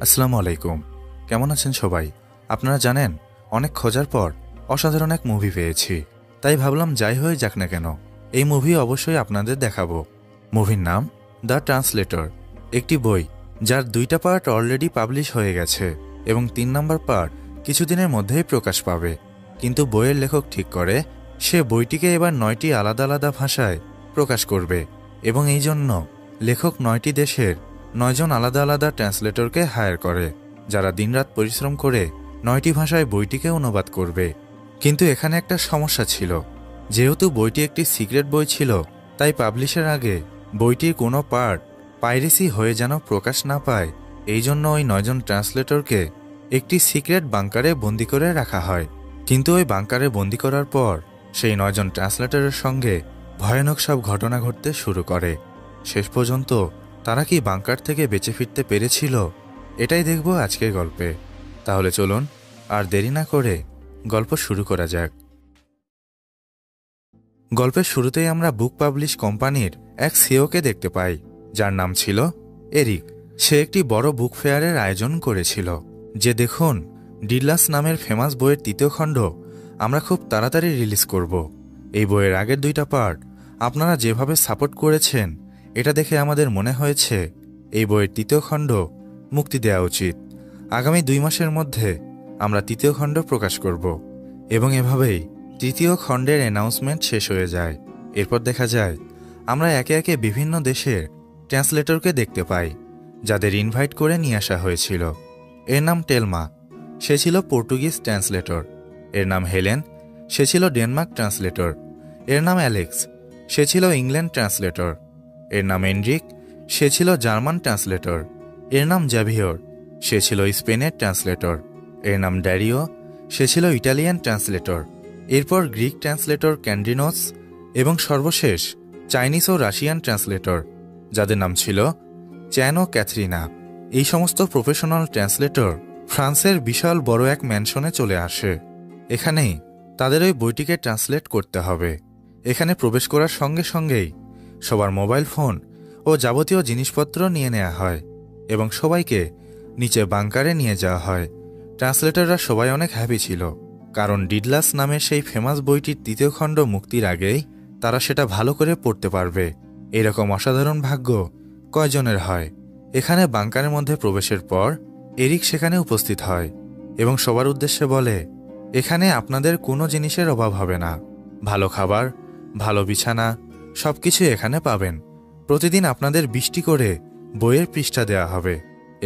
আসসালামু আলাইকুম। কেমন আছেন সবাই? আপনারা জানেন, অনেক খোঁজার পর অসাধারণ এক মুভি পেয়েছি। তাই ভাবলাম যাই হয়ে যাক না কেন, এই মুভি অবশ্যই আপনাদের দেখাবো। মুভির নাম দ্য ট্রান্সলেটর। একটি বই যার 2টা পার্ট অলরেডি পাবলিশ হয়ে গেছে এবং 3 নম্বর পার্ট কিছুদিনের মধ্যেই প্রকাশ পাবে। কিন্তু বইয়ের লেখক ঠিক করে সে বইটিকে এবার 9টি আলাদা আলাদা ভাষায় প্রকাশ করবে এবং এই জন্য লেখক 9টি দেশের 9 জন আলাদা আলাদা ট্রান্সলেটরকে হায়ার করে, যারা দিনরাত পরিশ্রম করে 9টি ভাষায় বইটিকে অনুবাদ করবে। কিন্তু এখানে একটা সমস্যা ছিল। যেহেতু বইটি একটি সিক্রেট বই ছিল, তাই পাবলিশের আগে বইটির কোনো পার্ট পাইরেসি হয়ে যেন প্রকাশ না পায়, এই জন্য ওই 9 জন ট্রান্সলেটরকে একটি সিক্রেট বাংকারে বন্দি করে রাখা হয়। কিন্তু ওই বাংকারে বন্দি করার পর সেই 9 জন ট্রান্সলেটরের সঙ্গে ভয়ানক সব ঘটনা ঘটতে শুরু করে। শেষ পর্যন্ত তারা কি বাংকার থেকে বেঁচে ফিরতে পেরেছিল, এটাই দেখব আজকের গল্পে। তাহলে চলুন আর দেরি না করে গল্প শুরু করা যাক। গল্পের শুরুতেই আমরা বুক পাবলিশ কোম্পানির এক সিইওকে দেখতে পাই, যার নাম ছিল এরিক। সে একটি বড় বুক ফেয়ারের আয়োজন করেছিল, যে দেখুন ডিডলাস নামের ফেমাস বইয়ের 3য় খণ্ড আমরা খুব তাড়াতাড়ি রিলিজ করব। এই বইয়ের আগের 2টা পার্ট আপনারা যেভাবে সাপোর্ট করেছেন, এটা দেখে আমাদের মনে হয়েছে এই বইয়ের 3য় খণ্ড মুক্তি দেওয়া উচিত। আগামী 2 মাসের মধ্যে আমরা 3য় খণ্ড প্রকাশ করব এবং এভাবেই 3য় খণ্ডের অ্যানাউন্সমেন্ট শেষ হয়ে যায়। এরপর দেখা যায় আমরা একে একে বিভিন্ন দেশের ট্রান্সলেটরকে দেখতে পাই, যাদের ইনভাইট করে নিয়ে আসা হয়েছিল। এর নাম টেলমা, সে ছিল পর্তুগিজ ট্রান্সলেটর। এর নাম হেলেন, সে ছিল ডেনমার্ক ট্রান্সলেটর। এর নাম অ্যালেক্স, সে ছিল ইংল্যান্ড ট্রান্সলেটর। এর নাম এন্ড্রিক, সে ছিল জার্মান ট্রান্সলেটর। এর নাম জাভিওর, সে ছিল স্পেনের ট্রান্সলেটর। এর নাম ড্যারিও, সে ছিল ইটালিয়ান ট্রান্সলেটর। এরপর গ্রিক ট্রান্সলেটর ক্যান্ড্রিনোস এবং সর্বশেষ চাইনিজ ও রাশিয়ান ট্রান্সলেটর, যাদের নাম ছিল চ্যান ও ক্যাথরিনা। এই সমস্ত প্রফেশনাল ট্রান্সলেটর ফ্রান্সের বিশাল বড় এক ম্যানশনে চলে আসে। এখানেই তাদের ওই বইটিকে ট্রান্সলেট করতে হবে। এখানে প্রবেশ করার সঙ্গে সঙ্গেই সবার মোবাইল ফোন ও যাবতীয় জিনিসপত্র নিয়ে নেওয়া হয় এবং সবাইকে নিচে বাংকারে নিয়ে যাওয়া হয়। ট্রান্সলেটররা সবাই অনেক হ্যাপি ছিল, কারণ ডিডলাস নামের সেই ফেমাস বইটির 3য় খণ্ড মুক্তির আগেই তারা সেটা ভালো করে পড়তে পারবে। এরকম অসাধারণ ভাগ্য কয়জনের হয়? এখানে বাংকারের মধ্যে প্রবেশের পর এরিক সেখানে উপস্থিত হয় এবং সবার উদ্দেশ্যে বলে, এখানে আপনাদের কোনো জিনিসের অভাব হবে না। ভালো খাবার, ভালো বিছানা, সবকিছু এখানে পাবেন। প্রতিদিন আপনাদের 20টি করে বইয়ের পৃষ্ঠা দেওয়া হবে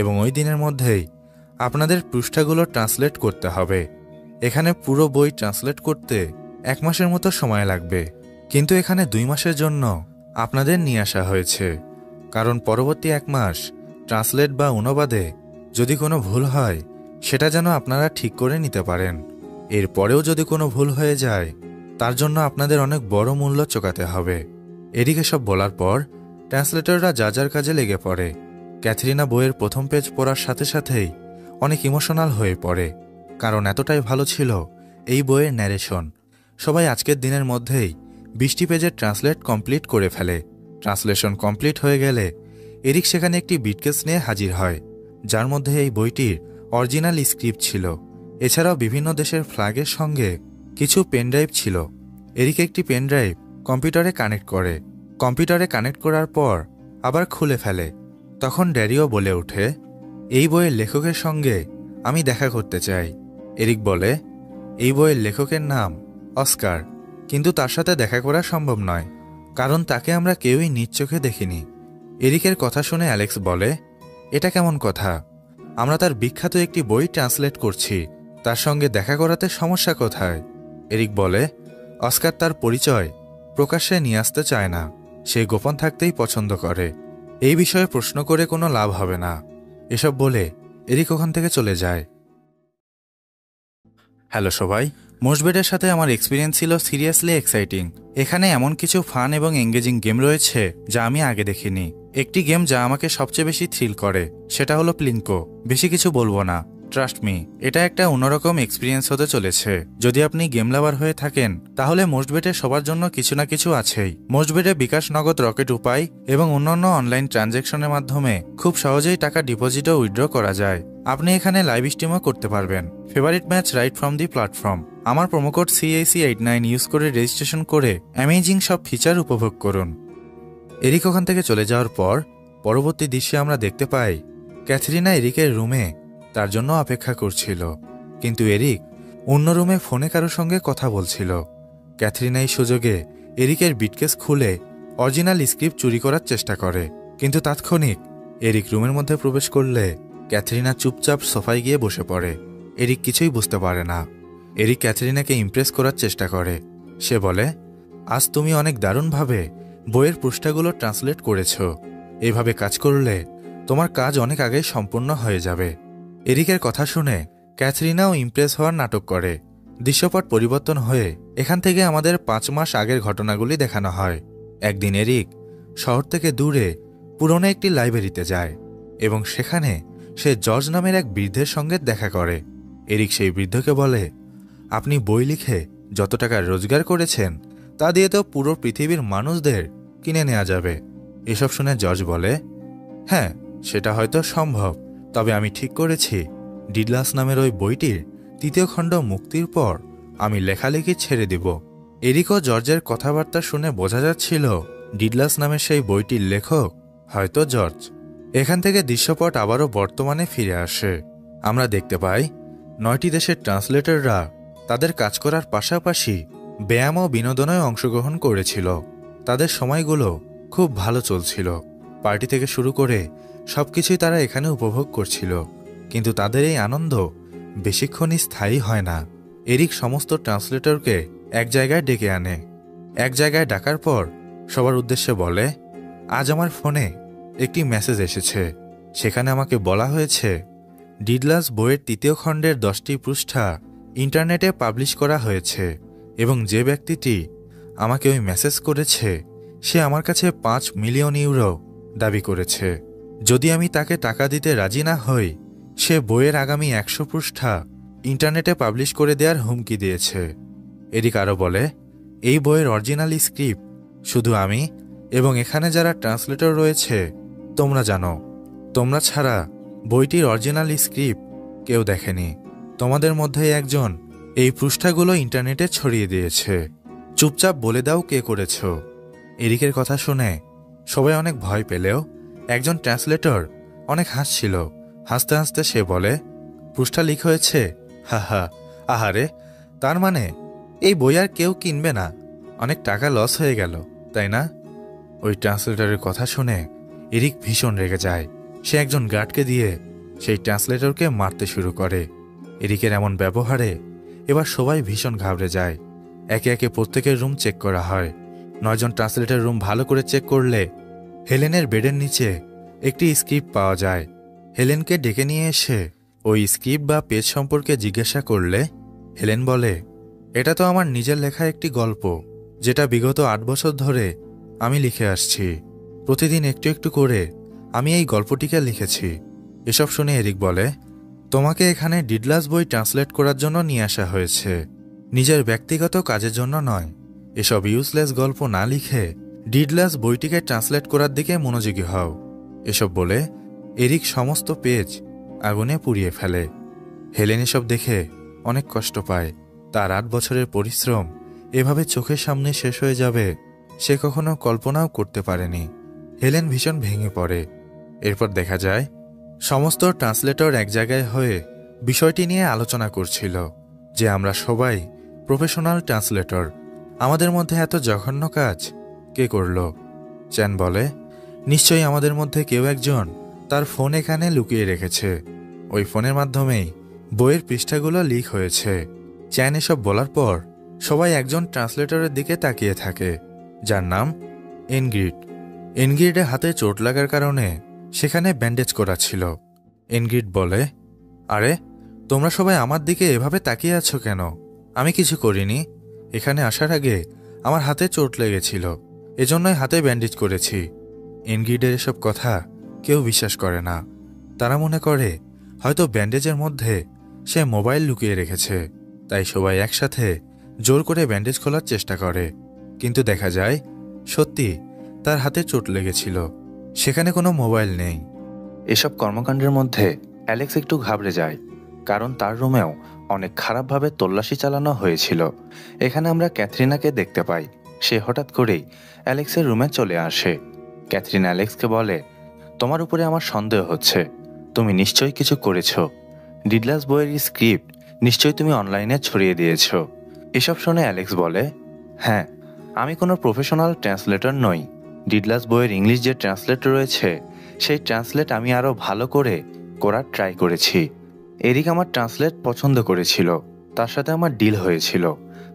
এবং ওই দিনের মধ্যেই আপনাদের পৃষ্ঠাগুলো ট্রান্সলেট করতে হবে। এখানে পুরো বই ট্রান্সলেট করতে 1 মাসের মতো সময় লাগবে, কিন্তু এখানে 2 মাসের জন্য আপনাদের নিয়ে আসা হয়েছে, কারণ পরবর্তী 1 মাস ট্রান্সলেট বা অনুবাদে যদি কোনো ভুল হয়, সেটা যেন আপনারা ঠিক করে নিতে পারেন। এরপরেও যদি কোনো ভুল হয়ে যায়, তার জন্য আপনাদের অনেক বড় মূল্য চোকাতে হবে। এদিকে সব বলার পর ট্রান্সলেটররা যা যার কাজে লেগে পড়ে। ক্যাথরিনা বইয়ের প্রথম পেজ পড়ার সাথে সাথেই অনেক ইমোশনাল হয়ে পড়ে, কারণ এতটাই ভালো ছিল এই বইয়ের ন্যারেশন। সবাই আজকের দিনের মধ্যেই 20টি পেজের ট্রান্সলেট কমপ্লিট করে ফেলে। ট্রান্সলেশন কমপ্লিট হয়ে গেলে এরিক সেখানে একটি বিটকেস নিয়ে হাজির হয়, যার মধ্যে এই বইটির অরিজিনাল স্ক্রিপ্ট ছিল। এছাড়াও বিভিন্ন দেশের ফ্ল্যাগের সঙ্গে কিছু পেনড্রাইভ ছিল। এরিক একটি পেনড্রাইভ কম্পিউটারে কানেক্ট করে। কম্পিউটারে কানেক্ট করার পর আবার খুলে ফেলে। তখন ড্যারিও বলে ওঠে, এই বইয়ের লেখকের সঙ্গে আমি দেখা করতে চাই। এরিক বলে, এই বইয়ের লেখকের নাম অস্কার, কিন্তু তার সাথে দেখা করা সম্ভব নয়, কারণ তাকে আমরা কেউই নিজ চোখে দেখিনি। এরিকের কথা শুনে অ্যালেক্স বলে, এটা কেমন কথা? আমরা তার বিখ্যাত একটি বই ট্রান্সলেট করছি, তার সঙ্গে দেখা করাতে সমস্যা কোথায়? এরিক বলে, অস্কার তার পরিচয় প্রকাশ্যে নিয়ে আসতে চায় না, সে গোপন থাকতেই পছন্দ করে। এই বিষয়ে প্রশ্ন করে কোনো লাভ হবে না। এসব বলে এরিক ওখান থেকে চলে যায়। হ্যালো সবাই, মোশবেডের সাথে আমার এক্সপিরিয়েন্স ছিল সিরিয়াসলি এক্সাইটিং। এখানে এমন কিছু ফান এবং এঙ্গেজিং গেম রয়েছে যা আমি আগে দেখিনি। একটি গেম যা আমাকে সবচেয়ে বেশি থ্রিল করে সেটা হলো প্লিঙ্কো। বেশি কিছু বলবো না, ট্রাস্ট মি, এটা একটা অন্যরকম এক্সপিরিয়েন্স হতে চলেছে। যদি আপনি গেম লাভার হয়ে থাকেন তাহলে মোস্টবেটে সবার জন্য কিছু না কিছু আছেই। মোস্টবেটে বিকাশ নগদ রকেট উপায় এবং অন্যান্য অনলাইন ট্রানজ্যাকশনের মাধ্যমে খুব সহজেই টাকা ডিপোজিট ও উইথড্র করা যায়। আপনি এখানে লাইভ স্ট্রিমও করতে পারবেন। Favourite match right from the platform. আমার প্রোমোকোড CAC89 ইউজ করে রেজিস্ট্রেশন করে অ্যামেজিং সব ফিচার উপভোগ করুন। এরিক ওখান থেকে চলে যাওয়ার পর পরবর্তী দৃশ্যে আমরা দেখতে পাই ক্যাথরিনা এরিকের রুমে তার জন্য অপেক্ষা করছিল, কিন্তু এরিক অন্য রুমে ফোনে কারোর সঙ্গে কথা বলছিল। ক্যাথরিনা এই সুযোগে এরিকের বিটকেস খুলে অরিজিনাল স্ক্রিপ্ট চুরি করার চেষ্টা করে, কিন্তু তাৎক্ষণিক এরিক রুমের মধ্যে প্রবেশ করলে ক্যাথরিনা চুপচাপ সোফায় গিয়ে বসে পড়ে। এরিক কিছুই বুঝতে পারে না। এরিক ক্যাথরিনাকে ইমপ্রেস করার চেষ্টা করে। সে বলে, আজ তুমি অনেক দারুণভাবে বইয়ের পৃষ্ঠাগুলো ট্রান্সলেট করেছ। এইভাবে কাজ করলে তোমার কাজ অনেক আগেই সম্পূর্ণ হয়ে যাবে। এরিকের কথা শুনে ক্যাথরিনাও ইমপ্রেস হওয়ার নাটক করে। দৃশ্যপট পরিবর্তন হয়ে এখান থেকে আমাদের 5 মাস আগের ঘটনাগুলি দেখানো হয়। একদিন এরিক শহর থেকে দূরে পুরনো একটি লাইব্রেরিতে যায় এবং সেখানে সে জর্জ নামের এক বৃদ্ধের সঙ্গে দেখা করে। এরিক সেই বৃদ্ধকে বলে, আপনি বই লিখে যত টাকা রোজগার করেছেন তা দিয়ে তো পুরো পৃথিবীর মানুষদের কিনে নেওয়া যাবে। এসব শুনে জর্জ বলে, হ্যাঁ সেটা হয়তো সম্ভব, তবে আমি ঠিক করেছি ডিডলাস নামের ওই বইটির 3য় খণ্ড মুক্তির পর আমি লেখালেখি ছেড়ে দিব। এরিক ও জর্জের কথাবার্তা শুনে বোঝা যাচ্ছিল ডিডলাস নামের সেই বইটির লেখক হয়তো জর্জ। এখান থেকে দৃশ্যপট আবারও বর্তমানে ফিরে আসে। আমরা দেখতে পাই 9টি দেশের ট্রান্সলেটররা তাদের কাজ করার পাশাপাশি ব্যায়াম ও বিনোদনে অংশগ্রহণ করেছিল। তাদের সময়গুলো খুব ভালো চলছিল। পার্টি থেকে শুরু করে সবকিছুই তারা এখানে উপভোগ করছিল, কিন্তু তাদের এই আনন্দ বেশিক্ষণই স্থায়ী হয় না। এরিক সমস্ত ট্রান্সলেটরকে এক জায়গায় ডেকে আনে। এক জায়গায় ডাকার পর সবার উদ্দেশ্যে বলে, আজ আমার ফোনে একটি মেসেজ এসেছে। সেখানে আমাকে বলা হয়েছে ডিডলাস বইয়ের 3য় খণ্ডের 10টি পৃষ্ঠা ইন্টারনেটে পাবলিশ করা হয়েছে এবং যে ব্যক্তিটি আমাকে ওই মেসেজ করেছে সে আমার কাছে 5 মিলিয়ন ইউরো দাবি করেছে। যদি আমি তাকে টাকা দিতে রাজি না হই সে বইয়ের আগামী 100 পৃষ্ঠা ইন্টারনেটে পাবলিশ করে দেওয়ার হুমকি দিয়েছে। এরিক আরও বলে, এই বইয়ের অরিজিনাল স্ক্রিপ্ট শুধু আমি এবং এখানে যারা ট্রান্সলেটর রয়েছে তোমরা জানো। তোমরা ছাড়া বইটির অরিজিনাল স্ক্রিপ্ট কেউ দেখেনি। তোমাদের মধ্যে একজন এই পৃষ্ঠাগুলো ইন্টারনেটে ছড়িয়ে দিয়েছে। চুপচাপ বলে দাও কে করেছ। এরিকের কথা শুনে সবাই অনেক ভয় পেলেও একজন ট্রান্সলেটর অনেক হাসছিল। হাসতে হাসতে সে বলে, পৃষ্ঠা লিক হয়েছে, হা হা, আহারে, তার মানে এই বই আর কেউ কিনবে না, অনেক টাকা লস হয়ে গেল, তাই না? ওই ট্রান্সলেটরের কথা শুনে এরিক ভীষণ রেগে যায়। সে একজন গার্ডকে দিয়ে সেই ট্রান্সলেটরকে মারতে শুরু করে। এরিকের এমন ব্যবহারে এবার সবাই ভীষণ ঘাবড়ে যায়। একে একে প্রত্যেকের রুম চেক করা হয়। 9 জন ট্রান্সলেটর রুম ভালো করে চেক করলে হেলেনের বেডের নিচে একটি স্ক্রিপ্ট পাওয়া যায়। হেলেনকে ডেকে নিয়ে এসে ওই স্ক্রিপ্ট বা পেজ সম্পর্কে জিজ্ঞাসা করলে হেলেন বলে, এটা তো আমার নিজের লেখা একটি গল্প, যেটা বিগত 8 বছর ধরে আমি লিখে আসছি। প্রতিদিন একটু একটু করে আমি এই গল্পটিকে লিখেছি। এসব শুনে এরিক বলে, তোমাকে এখানে ডিডলাস বই ট্রান্সলেট করার জন্য নিয়ে আসা হয়েছে, নিজের ব্যক্তিগত কাজের জন্য নয়। এসব ইউজলেস গল্প না লিখে ডিডলাস বইটিকে ট্রান্সলেট করার দিকে মনোযোগী হও। এসব বলে এরিক সমস্ত পেজ আগুনে পুড়িয়ে ফেলে। হেলেন এসব দেখে অনেক কষ্ট পায়। তার 8 বছরের পরিশ্রম এভাবে চোখের সামনে শেষ হয়ে যাবে সে কখনো কল্পনাও করতে পারেনি। হেলেন ভীষণ ভেঙে পড়ে। এরপর দেখা যায় সমস্ত ট্রান্সলেটর এক জায়গায় হয়ে বিষয়টি নিয়ে আলোচনা করছিল যে আমরা সবাই প্রফেশনাল ট্রান্সলেটর, আমাদের মধ্যে এত জঘন্য কাজ কে করল? চ্যান বলে, নিশ্চয়ই আমাদের মধ্যে কেউ একজন তার ফোন এখানে লুকিয়ে রেখেছে। ওই ফোনের মাধ্যমেই বইয়ের পৃষ্ঠাগুলো লিক হয়েছে। চ্যান এসব বলার পর সবাই একজন ট্রান্সলেটরের দিকে তাকিয়ে থাকে যার নাম এনগ্রিড। এনগ্রিডের হাতে চোট লাগার কারণে সেখানে ব্যান্ডেজ করা ছিল। এনগ্রিড বলে, আরে তোমরা সবাই আমার দিকে এভাবে তাকিয়ে আছো কেন? আমি কিছু করিনি। এখানে আসার আগে আমার হাতে চোট লেগেছিল, এজন্যই হাতে ব্যান্ডেজ করেছি। এনগ্রিডের এসব কথা কেউ বিশ্বাস করে না। তারা মনে করে হয়তো ব্যান্ডেজের মধ্যে সে মোবাইল লুকিয়ে রেখেছে। তাই সবাই একসাথে জোর করে ব্যান্ডেজ খোলার চেষ্টা করে, কিন্তু দেখা যায় সত্যি তার হাতে চোট লেগেছিল, সেখানে কোনো মোবাইল নেই। এসব কর্মকাণ্ডের মধ্যে অ্যালেক্স একটু ঘাবড়ে যায়, কারণ তার রুমেও অনেক খারাপভাবে তল্লাশি চালানো হয়েছিল। এখানে আমরা ক্যাথরিনাকে দেখতে পাই। সে হঠাৎ করেই অ্যালেক্সের রুমে চলে আসে। ক্যাথরিন অ্যালেক্সকে বলে, তোমার উপরে আমার সন্দেহ হচ্ছে, তুমি নিশ্চয়ই কিছু করেছ। ডিডলাস বইয়ের স্ক্রিপ্ট নিশ্চয়ই তুমি অনলাইনে ছড়িয়ে দিয়েছ। এসব শুনে অ্যালেক্স বলে, হ্যাঁ, আমি কোনো প্রফেশনাল ট্রান্সলেটর নই। ডিডলাস বইয়ের ইংলিশ যে ট্রান্সলেট রয়েছে সেই ট্রান্সলেট আমি আরও ভালো করে করার ট্রাই করেছি। এরিক আমার ট্রান্সলেট পছন্দ করেছিল, তার সাথে আমার ডিল হয়েছিল।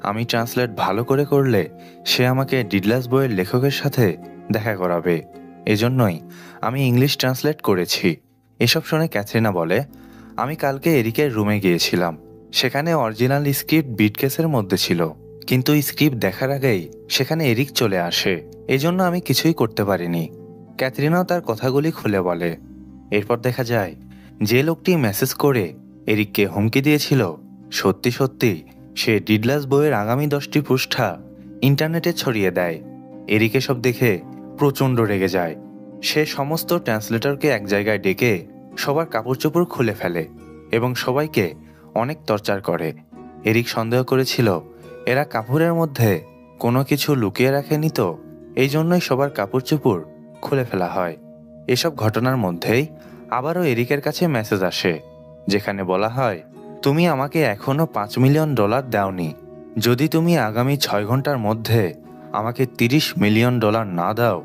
আমি ট্রান্সলেট ভালো করে করলে সে আমাকে ডিডলাস বইয়ের লেখকের সাথে দেখা করাবে। এজন্যই আমি ইংলিশ ট্রান্সলেট করেছি। এসব শুনে ক্যাথরিনা বলে, আমি কালকে এরিকের রুমে গিয়েছিলাম। সেখানে অরিজিনাল স্ক্রিপ্ট বিটকেসের মধ্যে ছিল, কিন্তু স্ক্রিপ্ট দেখার আগেই সেখানে এরিক চলে আসে। এজন্য আমি কিছুই করতে পারিনি। ক্যাথরিনাও তার কথাগুলি খুলে বলে। এরপর দেখা যায় যে লোকটি মেসেজ করে এরিককে হুমকি দিয়েছিল সত্যি সত্যি সে ডিডলাস বইয়ের আগামী 10টি পৃষ্ঠা ইন্টারনেটে ছড়িয়ে দেয়। এরিক এসব দেখে প্রচণ্ড রেগে যায়। সে সমস্ত ট্রান্সলেটরকে এক জায়গায় ডেকে সবার কাপড় চোপড় খুলে ফেলে এবং সবাইকে অনেক টর্চার করে। এরিক সন্দেহ করেছিল এরা কাপড়ের মধ্যে কোনো কিছু লুকিয়ে রাখেনি, তো এই জন্যই সবার কাপড় চোপড় খুলে ফেলা হয়। এসব ঘটনার মধ্যেই আবারও এরিকের কাছে মেসেজ আসে, যেখানে বলা হয়, তুমি আমাকে এখনও $5 মিলিয়ন দাওনি। যদি তুমি আগামী 6 ঘন্টার মধ্যে আমাকে $30 মিলিয়ন না দাও,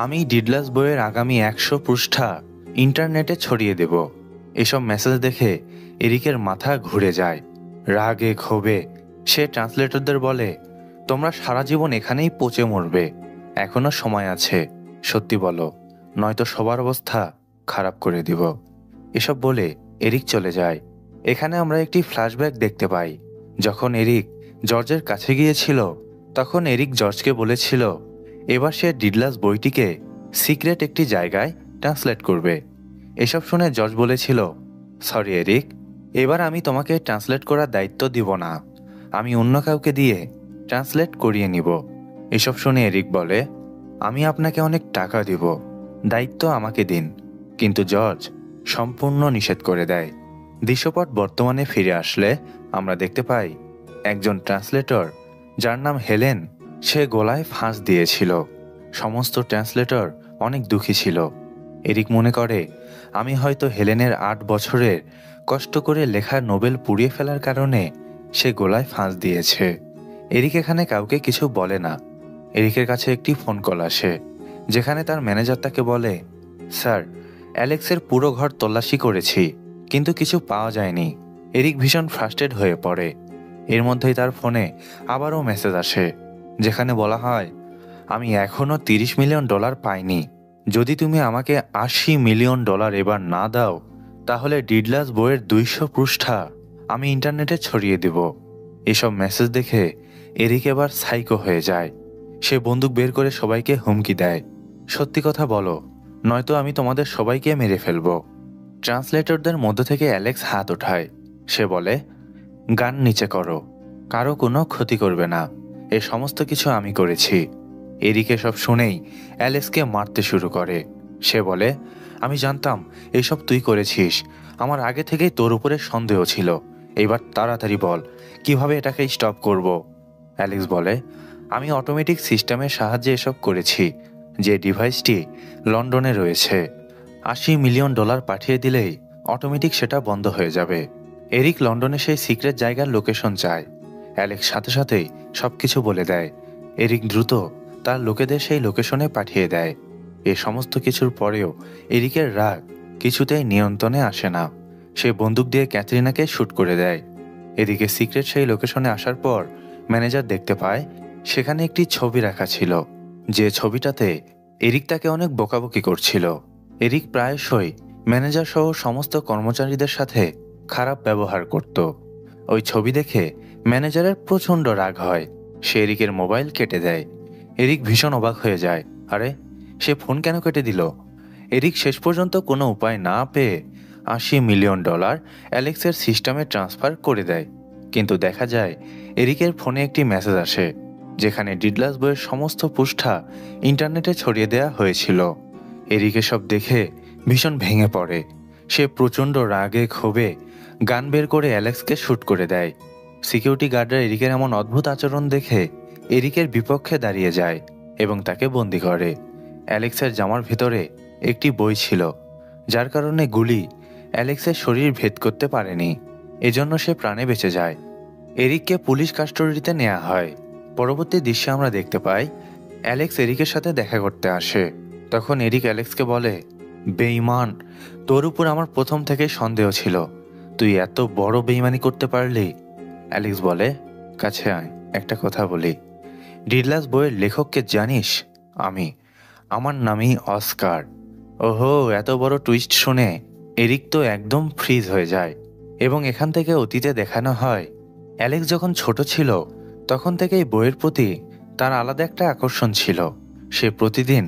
আমি ডিডলাস বইয়ের আগামী 100 পৃষ্ঠা ইন্টারনেটে ছড়িয়ে দেব। এসব মেসেজ দেখে এরিকের মাথা ঘুরে যায়। রাগে ক্ষোভে সে ট্রান্সলেটরদের বলে, তোমরা সারা জীবন এখানেই পচে মরবে, এখনো সময় আছে, সত্যি বলো, নয়তো সবার অবস্থা খারাপ করে দিব। এসব বলে এরিক চলে যায়। এখানে আমরা একটি ফ্ল্যাশব্যাক দেখতে পাই। যখন এরিক জর্জের কাছে গিয়েছিল তখন এরিক জর্জকে বলেছিল এবার সে ডিডলাস বইটিকে সিক্রেট একটি জায়গায় ট্রান্সলেট করবে। এসব শুনে জর্জ বলেছিল, সরি এরিক, এবার আমি তোমাকে ট্রান্সলেট করার দায়িত্ব দিব না, আমি অন্য কাউকে দিয়ে ট্রান্সলেট করিয়ে নিব। এসব শুনে এরিক বলে, আমি আপনাকে অনেক টাকা দিব, দায়িত্ব আমাকে দিন। কিন্তু জর্জ সম্পূর্ণ নিষেধ করে দেয়। দৃশ্যপট বর্তমানে ফিরে আসলে আমরা দেখতে পাই একজন ট্রান্সলেটর যার নাম হেলেন, সে গলায় ফাঁস দিয়েছিল। সমস্ত ট্রান্সলেটর অনেক দুঃখী ছিল। এরিক মনে করে আমি হয়তো হেলেনের 8 বছরের কষ্ট করে লেখা নোবেল পুড়িয়ে ফেলার কারণে সে গলায় ফাঁস দিয়েছে। এরিক এখানে কাউকে কিছু বলে না। এরিকের কাছে একটি ফোন কল আসে, যেখানে তার ম্যানেজার তাকে বলে, স্যার, অ্যালেক্সের পুরো ঘর তল্লাশি করেছি, কিন্তু কিছু পাওয়া যায়নি। এরিক ভীষণ ফ্রাস্ট্রেট হয়ে পড়ে। এর মধ্যেই তার ফোনে আবারও মেসেজ আসে, যেখানে বলা হয়, আমি এখনও $30 মিলিয়ন পাইনি। যদি তুমি আমাকে $80 মিলিয়ন এবার না দাও, তাহলে ডিডলাস বইয়ের 200 পৃষ্ঠা আমি ইন্টারনেটে ছড়িয়ে দেব। এসব মেসেজ দেখে এরিক এবার সাইকো হয়ে যায়। সে বন্দুক বের করে সবাইকে হুমকি দেয়, সত্যি কথা বলো, নয়তো আমি তোমাদের সবাইকে মেরে ফেলব। ট্রান্সলেটরদের মধ্য থেকে অ্যালেক্স হাত ওঠায়। সে বলে, গান নিচে করো, কারো কোনো ক্ষতি করবে না, এ সমস্ত কিছু আমি করেছি। এরিক এসব শুনেই অ্যালেক্সকে মারতে শুরু করে। সে বলে, আমি জানতাম এসব তুই করেছিস, আমার আগে থেকেই তোর উপরে সন্দেহ ছিল, এবার তাড়াতাড়ি বল কিভাবে এটাকে স্টপ করব। অ্যালেক্স বলে, আমি অটোমেটিক সিস্টেমের সাহায্যে এসব করেছি, যে ডিভাইসটি লন্ডনে রয়েছে। $80 মিলিয়ন পাঠিয়ে দিলেই অটোমেটিক সেটা বন্ধ হয়ে যাবে। এরিক লন্ডনে সেই সিক্রেট জায়গার লোকেশন চায়। অ্যালেক্স সাথে সাথেই সবকিছু বলে দেয়। এরিক দ্রুত তার লোকেদের সেই লোকেশনে পাঠিয়ে দেয়। এ সমস্ত কিছুর পরেও এরিকের রাগ কিছুতেই নিয়ন্ত্রণে আসে না। সে বন্দুক দিয়ে ক্যাথরিনাকে শ্যুট করে দেয়। এদিকে সিক্রেট সেই লোকেশনে আসার পর ম্যানেজার দেখতে পায় সেখানে একটি ছবি রাখা ছিল, যে ছবিটাতে এরিক তাকে অনেক বকাবকি করছিল। এরিক প্রায়শই ম্যানেজার সহ সমস্ত কর্মচারীদের সাথে খারাপ ব্যবহার করত। ওই ছবি দেখে ম্যানেজারের প্রচণ্ড রাগ হয়। সে এরিকের মোবাইল কেটে দেয়। এরিক ভীষণ অবাক হয়ে যায়, আরে সে ফোন কেন কেটে দিল? এরিক শেষ পর্যন্ত কোনো উপায় না পেয়ে $80 মিলিয়ন অ্যালেক্সের সিস্টেমে ট্রান্সফার করে দেয়। কিন্তু দেখা যায় এরিকের ফোনে একটি মেসেজ আসে, যেখানে ডিডলাস বইয়ের সমস্ত পৃষ্ঠা ইন্টারনেটে ছড়িয়ে দেওয়া হয়েছিল। এরিক এসব দেখে ভীষণ ভেঙে পড়ে। সে প্রচণ্ড রাগে ক্ষোভে গান বের করে অ্যালেক্সকে শ্যুট করে দেয়। সিকিউরিটি গার্ডরা এরিকের এমন অদ্ভুত আচরণ দেখে এরিকের বিপক্ষে দাঁড়িয়ে যায় এবং তাকে বন্দি করে। অ্যালেক্সের জামার ভেতরে একটি বই ছিল, যার কারণে গুলি অ্যালেক্সের শরীর ভেদ করতে পারেনি। এজন্য সে প্রাণে বেঁচে যায়। এরিককে পুলিশ কাস্টডিতে নেওয়া হয়। পরবর্তী দৃশ্যে আমরা দেখতে পাই অ্যালেক্স এরিকের সাথে দেখা করতে আসে। তখন এরিক অ্যালেক্সকে বলে, বেঈমান, তোর উপর আমার প্রথম থেকে সন্দেহ ছিল, তুই এত বড় বেঈমানি করতে পারলি। অ্যালেক্স বলে, কাছে আয়, একটা কথা বলি। ডিডলাস বইয়ের লেখককে জানিস? আমার নামই অস্কার। ওহো, এত বড় টুইস্ট শুনে এরিক তো একদম ফ্রিজ হয়ে যায়। এবং এখান থেকে অতীতে দেখানো হয় অ্যালেক্স যখন ছোট ছিল তখন থেকেই বইয়ের প্রতি তার আলাদা একটা আকর্ষণ ছিল। সে প্রতিদিন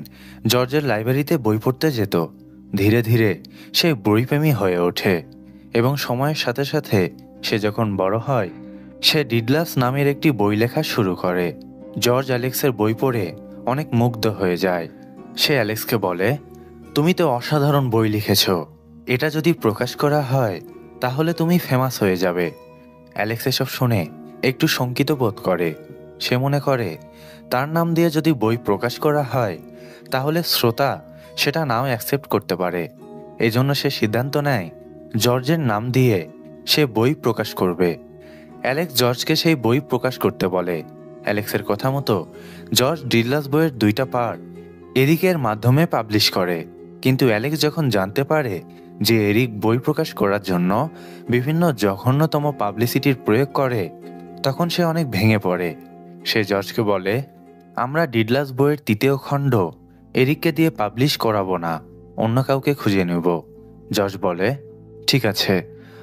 জর্জের লাইব্রেরিতে বই পড়তে যেত। ধীরে ধীরে সে বইপ্রেমী হয়ে ওঠে এবং সময়ের সাথে সাথে সে যখন বড় হয় সে ডিডলাস নামের একটি বই লেখা শুরু করে। জর্জ অ্যালেক্সের বই পড়ে অনেক মুগ্ধ হয়ে যায়। সে অ্যালেক্সকে বলে, তুমি তো অসাধারণ বই লিখেছ, এটা যদি প্রকাশ করা হয় তাহলে তুমি ফেমাস হয়ে যাবে। অ্যালেক্স এসব শুনে একটু শঙ্কিত বোধ করে। সে মনে করে তার নাম দিয়ে যদি বই প্রকাশ করা হয় তাহলে শ্রোতা সেটা নাও অ্যাকসেপ্ট করতে পারে। এজন্য সে সিদ্ধান্ত নেয় জর্জের নাম দিয়ে সে বই প্রকাশ করবে। অ্যালেক্স জর্জকে সেই বই প্রকাশ করতে বলে। অ্যালেক্সের কথা মতো জর্জ ডিডলাস বইয়ের 2টা পার্ট এরিকের মাধ্যমে পাবলিশ করে। কিন্তু অ্যালেক্স যখন জানতে পারে যে এরিক বই প্রকাশ করার জন্য বিভিন্ন জঘন্যতম পাবলিসিটির প্রয়োগ করে, তখন সে অনেক ভেঙে পড়ে। সে জর্জকে বলে, আমরা ডিডলাস বইয়ের 3য় খণ্ড এরিককে দিয়ে পাবলিশ করাবো না, অন্য কাউকে খুঁজে নেব। জর্জ বলে, ঠিক আছে,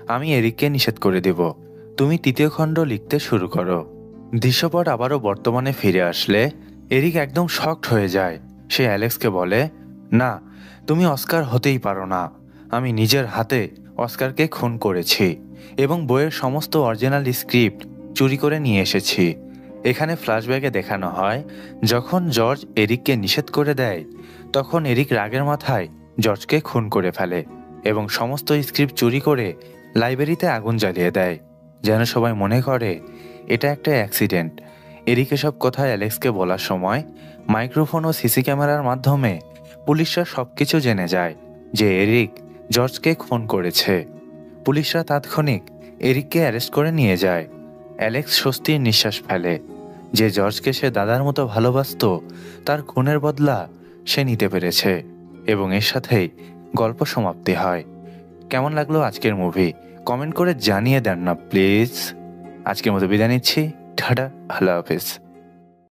আমি এরিককে নিষেধ করে দেব, তুমি 3য় খণ্ড লিখতে শুরু করো। দৃশ্যপট আবারও বর্তমানে ফিরে আসলে এরিক একদম শকড হয়ে যায়। সে অ্যালেক্সকে বলে, না, তুমি অস্কার হতেই পারো না। আমি নিজের হাতে অস্কারকে খুন করেছি এবং বইয়ের সমস্ত অরিজিনাল স্ক্রিপ্ট চুরি করে নিয়ে এসেছি। এখানে ফ্ল্যাশব্যাকে দেখানো হয় যখন জর্জ এরিককে নিষেধ করে দেয় তখন এরিক রাগের মাথায় জর্জকে খুন করে ফেলে এবং সমস্ত স্ক্রিপ্ট চুরি করে লাইব্রেরিতে আগুন জ্বালিয়ে দেয়, যেন সবাই মনে করে এটা একটা অ্যাক্সিডেন্ট। এরিক এসব কথা অ্যালেক্সকে বলার সময় মাইক্রোফোন ও সিসি ক্যামেরার মাধ্যমে পুলিশরা সবকিছু জেনে যায় যে এরিক জর্জকে খুন করেছে। পুলিশরা তাৎক্ষণিক এরিককে অ্যারেস্ট করে নিয়ে যায়। অ্যালেক্স স্বস্তির নিঃশ্বাস ফেলে যে জর্জকে সে দাদার মতো ভালোবাসত তার খুনের বদলা সে নিতে পেরেছে। এবং এর সাথেই গল্প সমাপ্তি হয়। কেমন লাগলো আজকের মুভি কমেন্ট করে জানিয়ে দেন না প্লিজ। আজকের মতো বিদায় নিচ্ছি। টাটা, আল্লাহ হাফেজ।